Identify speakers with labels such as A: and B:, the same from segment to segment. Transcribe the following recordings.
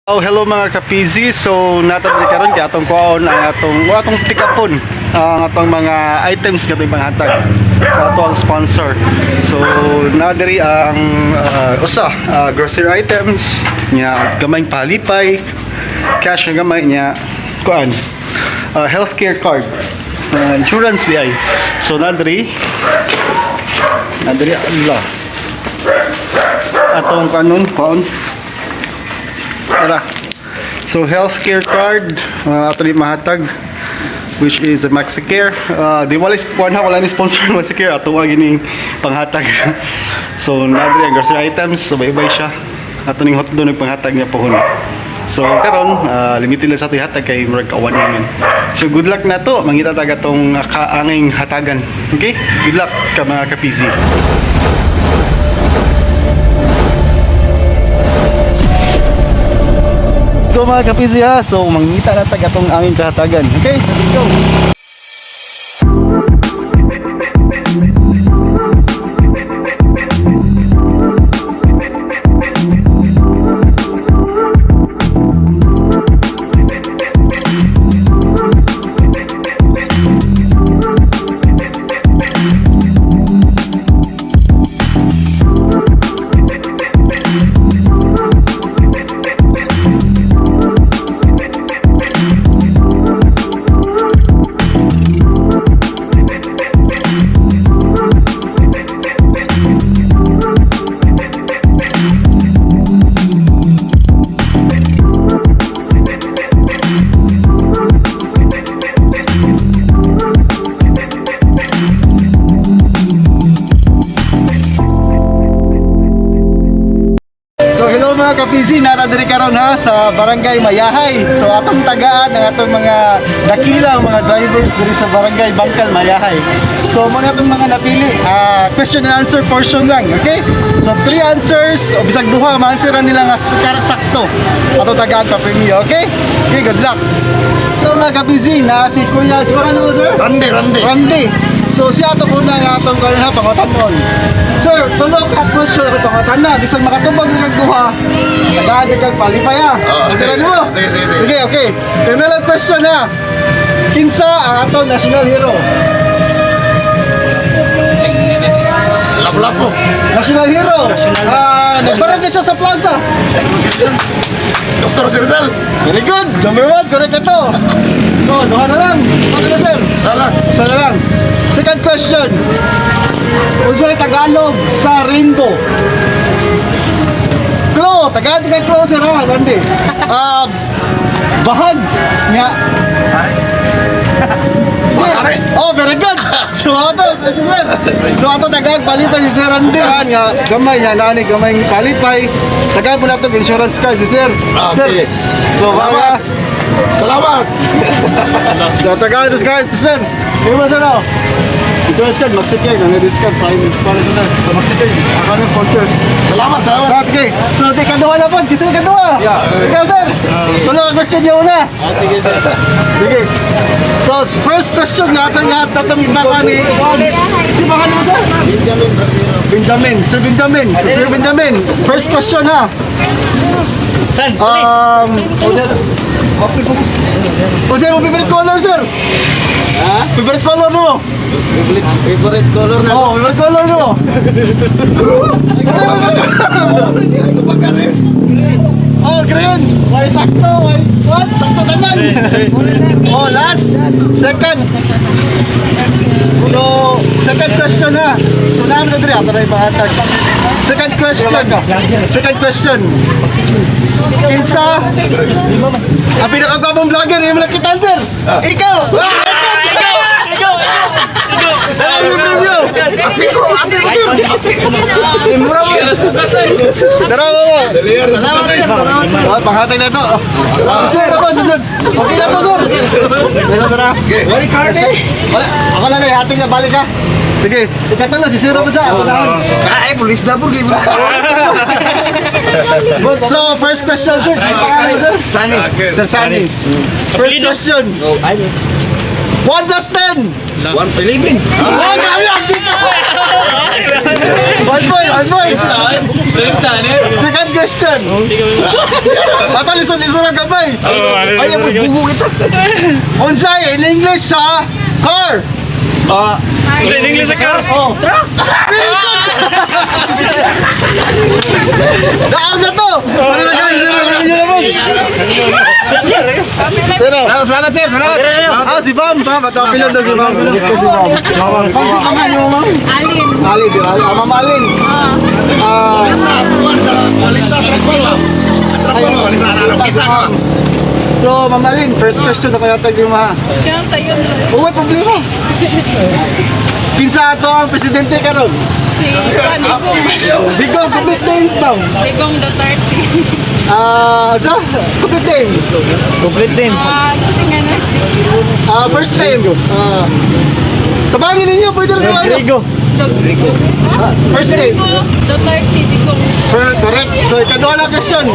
A: Oh, hello mga ka-PZ. So natadali karon kay atong kuon ang atong tikapon ang atong mga items nga itong hatag sa atong sponsor. So nadiri ang grocery items nya gamay palipay, cash nga gamay nya kuan, healthcare card, insurance di ay. So nadiri Allah atong kanon kuon. Tara. So healthcare card ato ni mahatag, which is a Maxicare. Di wala wala ni sponsor ng Maxicare ato ang gining panghatag. So nadri ang grocery items, so bye-bye siya. Ato ning hotdog nagpanghatag niya pohon. So karon limited lang sa ato hatag kay murag kawan namin. So good luck na to, mangita taga tong kaanging hatagan. Okay? Good luck ka mga ka-PZ. So mga ka-PZ ha, so mangita na taga tong angin kahatagan. Okay, let's go. Mga ka-PZ, naradiri karon ha sa Barangay Mayahay. So atong tagaan ng atong mga dakilang mga drivers diri sa Barangay Bangkal Mayahay. So mga atong mga napili, question and answer portion lang, okay? So 3 answers, o bisag duha ma-answeran nila nga sakto. Atong tagaan pa premium, okay? Okay, good luck. So mga ka-PZ, na si Kuya, ano sir? Randy. So siya ato muna nga atong karon ha pangotanon. Sir, tulo ka question ako pangotan na, bisag makatubag ng duha. Tagaan kag palipay ha. Sige mo. Sige, okay. Primera question ha. Kinsa ang atong national hero?
B: Lapu-lapu.
A: National hero. Nagbarang siya sa plaza.
B: Dr. Sirzal.
A: Very good. Number 1, correct ito. So, duha na lang. Okay na sir. Sala lang. Second question. Unsay Tagalog sa rainbow? Clue. Tagalog ka clue sir ha. Gandi. Bahag. Nga.
B: Bakare.
A: Oh, very good. So ato tagag palipay si Sir Randy nga gamay nya nani gamay palipay. Tagag mo na to insurance card si Sir.
B: Okay.
A: So
B: Salamat.
A: Tagag this card si Sir. Di ba sir no? Insurance card Maxicare na discount para sa Maxicare. Ako na sponsors.
B: Salamat.
A: Okay. So di kaduha na po, kisay kaduha. Ikaw sir. Tulo ang question niyo una.
B: Sige sir.
A: Sige. So first question natin tatong ibawa ni si bahan mo sir? Benjamin. Sir Benjamin. First question ha. What's your favorite color sir? Ha? Favorite color mo?
B: Favorite color na.
A: Oh, favorite color mo. Oh, green. Why sakto? Why what? Sakto naman. Oh, last. Second. So, second question ha. So, naman na diri ato na ibahatag. Second question. Kinsa? Ang pinakagwapong vlogger, yung mga kitan sir. Ikaw. Panghatay na ito. Sir, ako, sunod. Okay na ito, sir. Tara. Ako lang eh, hating na balik ha. Sige, ikatan na, sisira mo dyan.
B: Ay, pulis na po.
A: So, first question, sir. Sir
B: Sunny.
A: Sir Sunny. First question. 1 plus 10.
B: 111.
A: Oh, grabe ang big One point. Second question. Papalisod-lisod ang gabay.
B: Ay, ako bubu kita.
A: Unsay in English sa car?
C: In English ka?
A: Oh. Truck! Daan na to! Ano na kayo? Pero,
B: Salamat sir, salamat.
A: si Bam, matapilad na si Bam. Si Bam. Kung si Paman, yung Ma'am?
D: Alin.
A: Alin, di ba? Ma'am Alin.
B: Alisa, tuwan na. Alisa, trakwala. Trakwala, alisa, ano kita ka.
A: So, Ma'am Alin, first question na kaya tayo mga.
D: Kaya sa'yo
A: Uway, problema. Kinsa ato ang presidente karon?
D: si Juan Digong.
A: Digong, complete name, Ma'am.
D: Digong Duterte.
A: Sa? Complete name.
C: Complete din.
D: Kasi nga na.
A: First name. Tabangin ninyo, pwede rin naman.
C: Rodrigo.
A: First name.
D: Duterte Digong.
A: Correct. So, ikaw na question.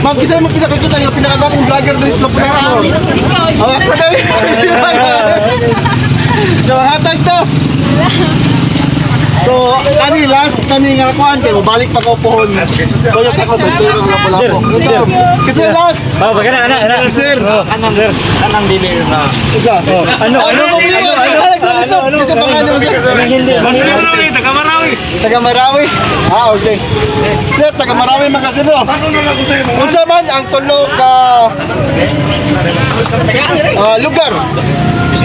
A: Ma'am, kisay mo pinakakita yung pinakagawang vlogger doon sa Lapunero.
D: Ikaw,
A: Ako na yun. So, hatag to. So, kani nga kuhan kayo, balik pa ko pohon. Tuyok ako, tutulong na pala po.
C: Sir.
A: Kasi last,
C: Oh, bagana ana.
A: Sir.
B: Anang dili na.
A: isa.
C: Ano?
A: Kasi pangalan mo. Taga Marawi. Okay. Sir, taga Marawi makasino. Unsa man ang tulo ka lugar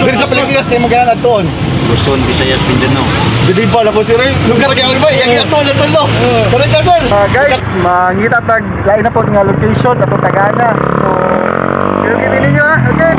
A: diri sa Pilipinas kay maganan adtoon.
B: Luzon, Visayas, Mindanao.
A: Jadi ba na ko si Ray? Lugar kay Albay, yang ato na tulo. Correct ka sir. Guys, mangita tag lain na po nga location ato tagana. So, kaya ninyo ha. Okay.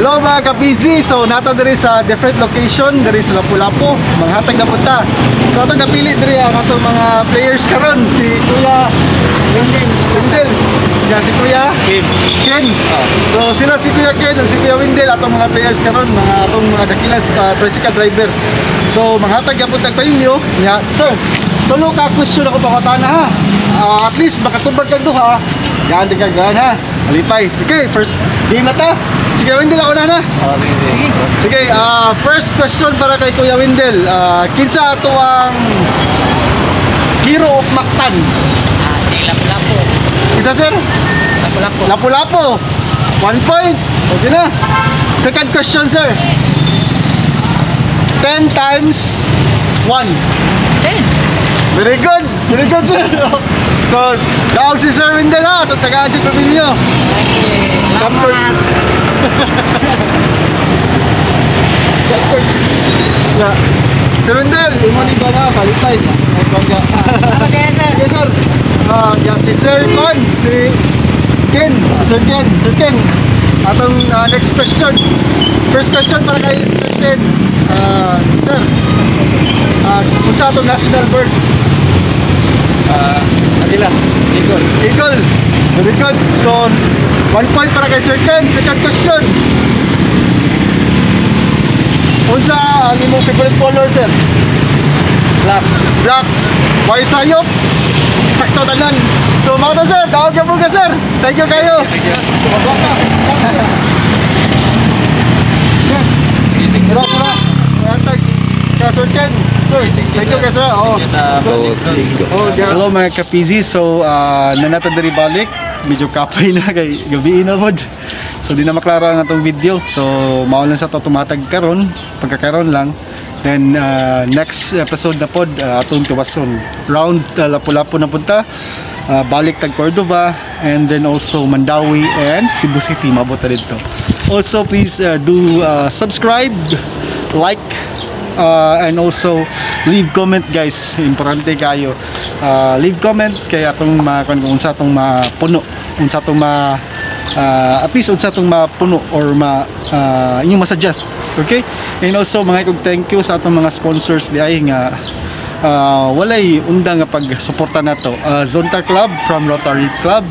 A: Hello mga ka-PZ. So nato diri sa different location diri sa Lapu-Lapu, manghatag na punta. So ato napili diri ang atong mga players karon, si Kuya Wendel. Yeah, si Kuya Ken. So sila si Kuya Ken ug si Kuya Wendel atong mga players karon, mga atong mga dakilas tricycle driver. So manghatag gyapon tag inyo. Yeah, sir. Tulo ka question ako pakutana ha. At least makatubag kag duha. Gaan din kag ha. Alipay. Okay, first game na ta. Sige, Wendel ako na. Sige, first question para kay Kuya Wendel. Kinsa ato ang hero of Mactan?
C: Si Lapu-Lapu.
A: Kinsa sir?
C: Lapu-Lapu.
A: Lapu-Lapu. 1 point. Okay na. Second question sir. 10 times 1.
C: 10.
A: Very good. Very good sir. So, daog si Sir Wendel ha. Ito tagaan si Pamilyo.
C: Salamat.
A: Yeah. Sir Wendel, imo ni ba na kalipay? Ay bangga. Yes sir. Yeah, si Sir Juan, si Ken, Sir Ken. Atong next question. First question para kay Sir Ken. Sir. Unsa atong national bird?
C: Agila. Eagle.
A: Eagle. Very good. So, 1 point para kay Sir Ken. Second question. Unsa ang imong favorite color, sir?
C: Black.
A: Black. Why sayop? Sakto tanan. So, mga to, sir. Tawag ka po ka, sir. Thank you kayo. Tira, tira. Tag ka, Sir Ken. Sir, thank you, sir. Hello mga ka-PZ. So, nanata diri balik. Medyo kapay na kay gabi na pod. So di na maklara ang atong video. So mao lang sa to tumatag karon, pagkakaron lang. Then next episode na pod atong tuwason. Round Lapu-Lapu na punta. Balik tag Cordova and then also Mandawi and Cebu City mabot na dito. Also please do subscribe, like and also leave comment guys, importante kayo. Leave comment kay atong kung unsa atong mapuno, unsa atong at least unsa atong mapuno or inyong masuggest, okay? And also mga kog thank you sa atong mga sponsors di ay nga walay undang nga pagsuporta nato. Zonta Club from Rotary Club,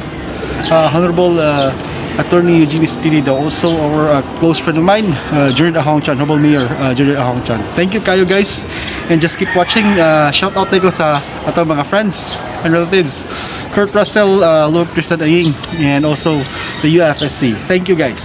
A: Honorable Attorney Eugene Espirido, also our close friend of mine, Jared Ahongchan, Honorable Mayor Jared Ahongchan. Thank you kayo guys, and just keep watching. Shout out tayo sa atong mga friends and relatives, Kurt Russell, Lord Christian Aying, and also the UFSC. Thank you guys.